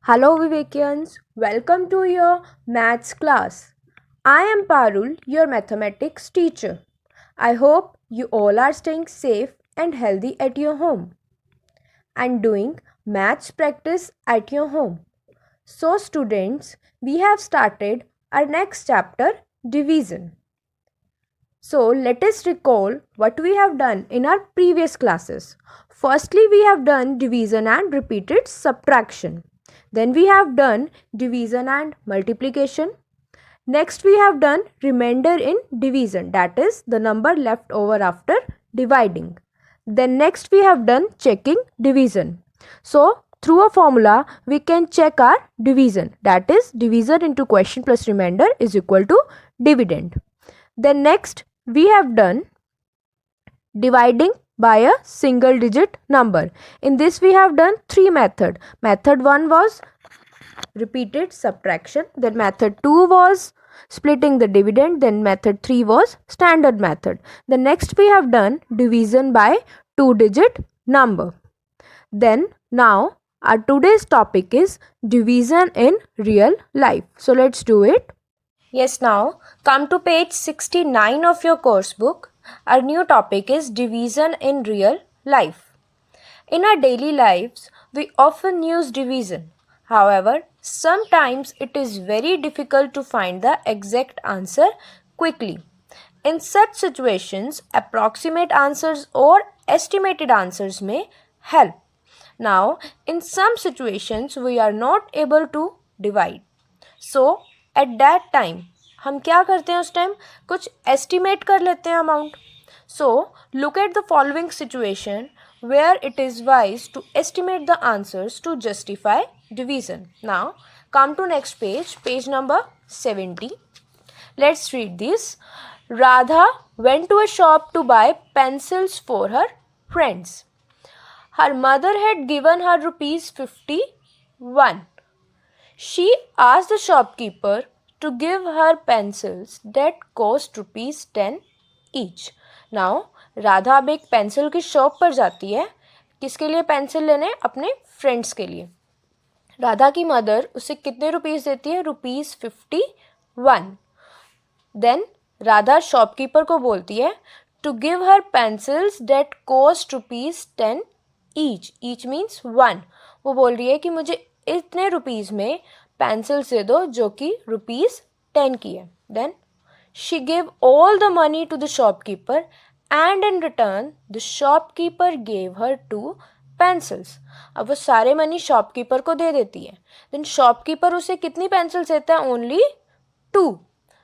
Hello Vivekians, welcome to your maths class. I am Parul, your mathematics teacher. I hope you all are staying safe and healthy at your home and doing maths practice at your home. So students, we have started our next chapter, division. So let us recall what we have done in our previous classes. Firstly, we have done division and repeated subtraction. Then we have done division and multiplication. Next we have done remainder in division, that is the number left over after dividing. Then next we have done checking division. So through a formula we can check our division, that is division into quotient plus remainder is equal to dividend. Then next we have done dividing by a single digit number. In this we have done three methods. Method 1 was repeated subtraction, then method 2 was splitting the dividend, then method 3 was standard method. The next we have done division by two digit number. Then now our today's topic is division in real life. So let's do it. Yes, now come to page 69 of your course book. Our new topic is division in real life. In our daily lives, we often use division. However, sometimes it is very difficult to find the exact answer quickly. In such situations, approximate answers or estimated answers may help. Now, in some situations, we are not able to divide. So, at that time, हम क्या करते हैं उस time कुछ estimate कर लेते हैं amount. So, look at the following situation where it is wise to estimate the answers to justify division. Now, come to next page, page number 70. Let's read this. Radha went to a shop to buy pencils for her friends. Her mother had given her rupees 51. She asked the shopkeeper to give her pencils that cost rupees 10 each. Now, Radha अब एक pencil की shop पर जाती है. किसके लिए pencil लेने? अपने फ्रेंड्स के लिए. राधा की मदर उसे कितने रुपीस देती है? रुपीस 51. देन राधा शॉपकीपर को बोलती है to give her pencils that cost rupees 10 each. Each means 1. वो बोल रही है कि मुझे इतने रुपीस में पेंसिल्स दे दो जो कि रुपीस 10 की है. Then she give all the money to the shopkeeper and in return the shopkeeper gave her 2 pencils. अब वो सारे मनी शॉपकीपर को दे देती है. देन शॉपकीपर उसे कितनी पेंसिल्स देता है? Only 2.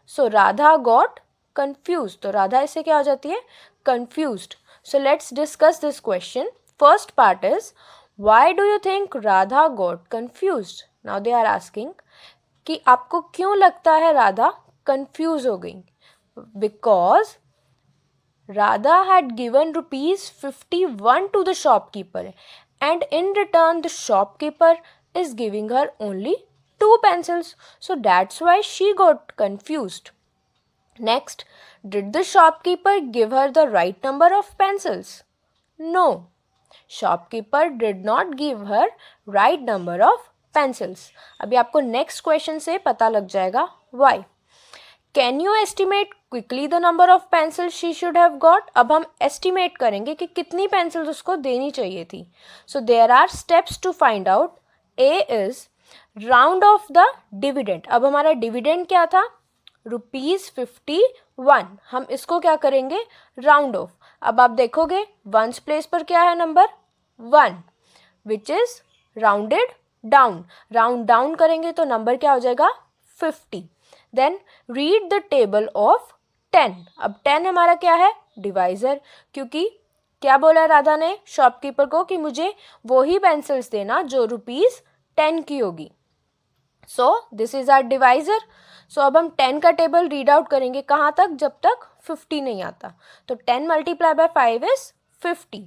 So Radha got confuse. तो राधा इससे क्या हो जाती है? Confused. So let's discuss this question. First part is why do you think Radha got confused. Now they are asking कि आपको क्यों लगता है राधा कंफ्यूज हो गई. Because Radha had given rupees 51 to the shopkeeper and in return the shopkeeper is giving her only 2 pencils. So that's why she got confused. Next, did the shopkeeper give her the right number of pencils? No. Shopkeeper did not give her right number of pencils. अभी आपको next question से पता लग जाएगा why. Can you estimate quickly the number of pencil she should have got. अब हम estimate करेंगे कि कितनी पेंसिल्स उसको देनी चाहिए थी. So there are steps to find out. A is round off the dividend. अब हमारा डिविडेंड क्या था? रुपीज 51. हम इसको क्या करेंगे? Round off. अब आप देखोगे वंस प्लेस पर क्या है? Number 1 which is rounded down. Round down करेंगे तो नंबर क्या हो जाएगा? 50. Then read the table of 10. अब 10 हमारा क्या है? डिवाइजर. क्योंकि क्या बोला राधा ने शॉपकीपर को कि मुझे वो ही पेंसिल्स देना जो रुपीस 10 की होगी. So this is our divisor. So अब हम 10 का टेबल रीड आउट करेंगे कहाँ तक? जब तक 50 नहीं आता. तो 10 multiply by 5 is 50.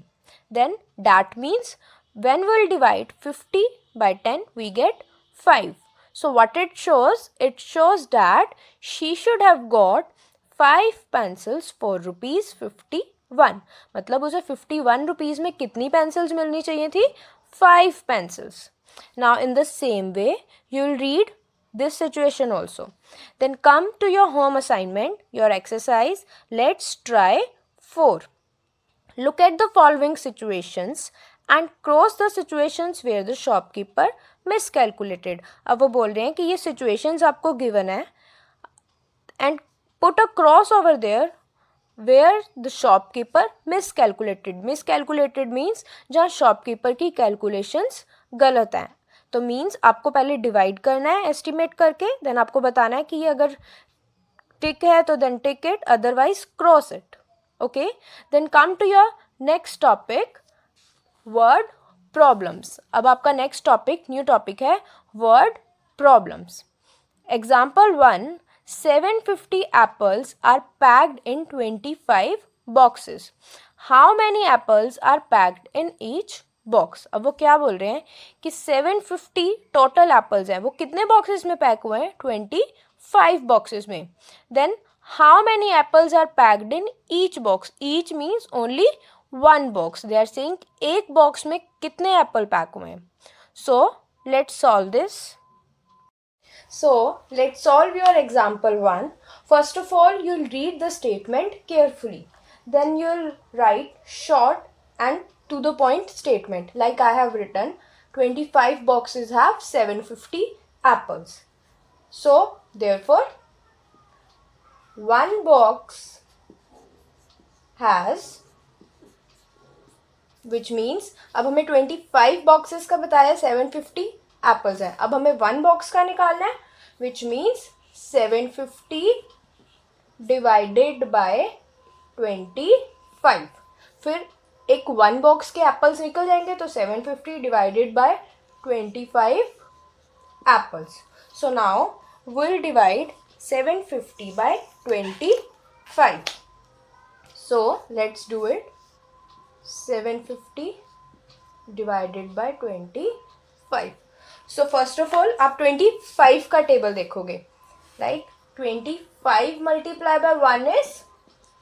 Then that means when we'll divide 50 by 10 we get 5. So what it shows that she should have got 5 pencils for rupees 51. मतलब उसे 51 रुपीज़ में कितनी पेंसिल्स मिलनी चाहिए थी? 5 pencils. Now in the same way, you will read this situation also. Then come to your home assignment, your exercise. Let's try 4. Look at the following situations and cross the situations where the shopkeeper miscalculated. अब वो बोल रहे हैं कि ये situations आपको given है and put a cross over there where the shopkeeper miscalculated. Miscalculated means जहाँ shopkeeper की calculations गलत हैं. तो मीन्स आपको पहले डिवाइड करना है एस्टिमेट करके, देन आपको बताना है कि ये अगर टिक है तो then tick it, otherwise cross it. Okay, then come to your next topic, word problems. अब आपका नेक्स्ट टॉपिक, न्यू टॉपिक है word problems. Example 1, 750 apples are packed in 25 boxes. How many apples are packed in each box. अब वो क्या बोल रहे हैं कि 750 टोटल एप्पल्स हैं, वो कितने बॉक्सेस में पैक हुए हैं? 25 बॉक्सेस में. Then how many apples are packed in each box. Each means only one box. They are saying एक बॉक्स में कितने एप्पल पैक हुए हैं. So let's solve this. So let's solve your example 1. First of all, you'll read the statement carefully. Then you'll write short and to the point statement. Like I have written, 25 boxes have 750 apples. So therefore, one box has, which means अब हमें 25 boxes का बताया 750 apples हैं. अब हमें one box का निकालना है, विच मीन्स 750 डिवाइडेड बाय 25. फिर एक वन बॉक्स के एप्पल्स निकल जाएंगे तो 750 divided by 25 apples. So now will divide 750 by 25. So let's do it. 750 divided by 25. So first of all आप 25 का टेबल देखोगे. Like 25 multiply by 1 is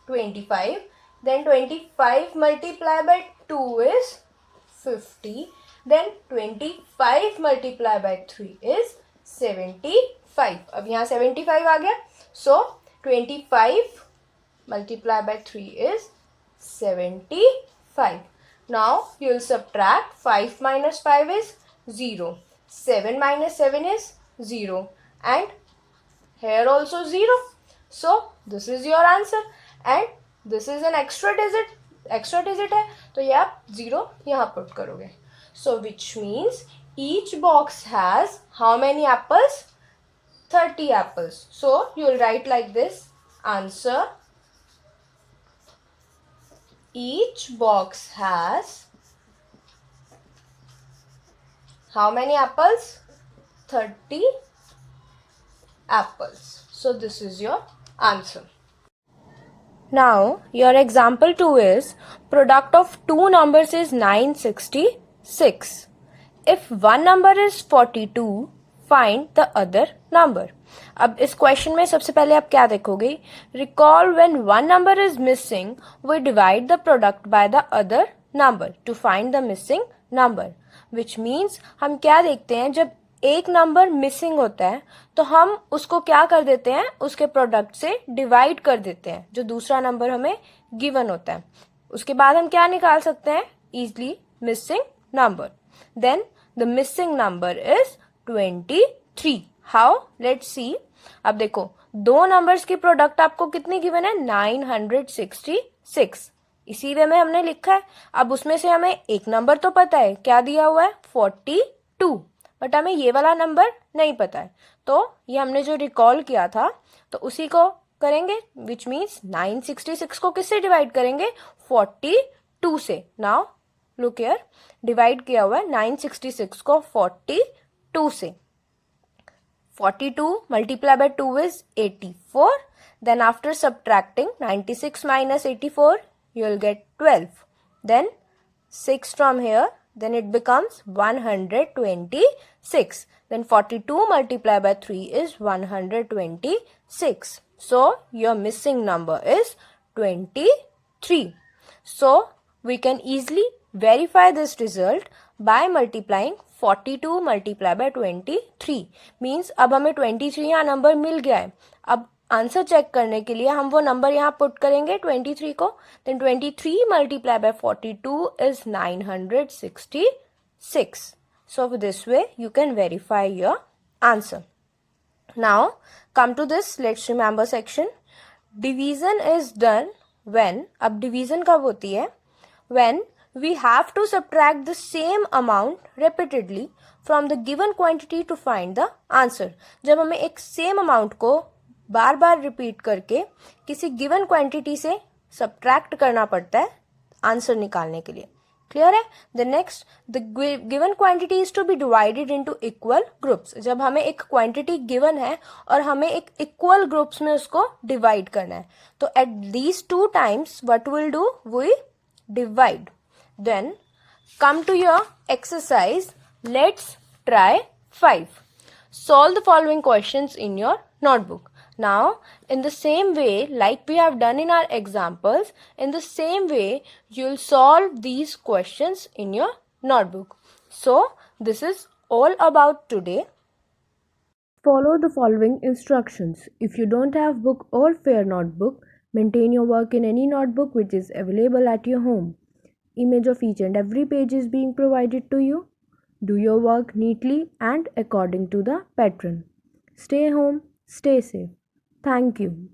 25. Then 25 multiply by 2 is 50. Then 25 multiply by 3 is 75. अब यहाँ 75 आ गया. So 25 multiply by 3 is 75. Now you will subtract. 5 minus 5 is 0. 7 minus 7 is 0 and here also 0. So this is your answer and this is an extra digit है तो ये आप 0 यहाँ put करोगे. So which means each box has how many apples? 30 apples. So you will write like this. Answer: each box has how many apples? 30 apples. So this is your answer. Now your example 2 is product of two numbers is 966. If one number is 42, find the other number. अब इस question में सबसे पहले आप क्या देखोगे? Recall when one number is missing, we divide the product by the other number to find the missing number. Which means हम क्या देखते हैं, जब एक नंबर मिसिंग होता है तो हम उसको क्या कर देते हैं, उसके प्रोडक्ट से डिवाइड कर देते हैं जो दूसरा नंबर हमें गिवन होता है. उसके बाद हम क्या निकाल सकते हैं easily? Missing number. Then the missing number is 23. How? Let's see. अब देखो दो नंबर्स की प्रोडक्ट आपको कितनी गिवन है? 966. इसी वे में हमने लिखा है. अब उसमें से हमें एक नंबर तो पता है, क्या दिया हुआ है? 42. बट हमें ये वाला नंबर नहीं पता है. तो ये हमने जो रिकॉल किया था तो उसी को करेंगे. विच मीन्स 966 को किससे डिवाइड करेंगे? 42 से. नाउ लुक हियर, डिवाइड किया हुआ है 966 को 42 से. 42 multiplied by 2 is 84. Then after subtracting 96 minus 84, you will get 12. Then 6 from here, then it becomes 126. Then 42 multiplied by 3 is 126. So your missing number is 23. So we can easily verify this result by multiplying 42 multiplied by 23 means अब हमें 23 यहाँ number मिल गया है. अब answer check करने के लिए हम वो नंबर यहाँ पुट करेंगे 23 को. Then 23 multiplied by 42 is 966. So this way you can verify your answer. Now come to this let's remember section. Division is done when, अब division कब होती है? When we have to subtract the same amount repeatedly from the given quantity to find the answer. जब हमें एक same amount को बार बार repeat करके किसी given quantity से subtract करना पड़ता है आंसर निकालने के लिए. क्लियर है? The next, the given quantity is to be divided into equal groups. जब हमें एक क्वांटिटी गिवन है और हमें एक इक्वल ग्रुप्स में उसको डिवाइड करना है, तो at these two times what will do, we divide. Then come to your exercise. Let's try 5. Solve the following questions in your notebook. Now, in the same way, like we have done in our examples, in the same way, you'll solve these questions in your notebook. So, this is all about today. Follow the following instructions. If you don't have book or fair notebook, maintain your work in any notebook which is available at your home. Image of each and every page is being provided to you. Do your work neatly and according to the pattern. Stay home, stay safe. Thank you.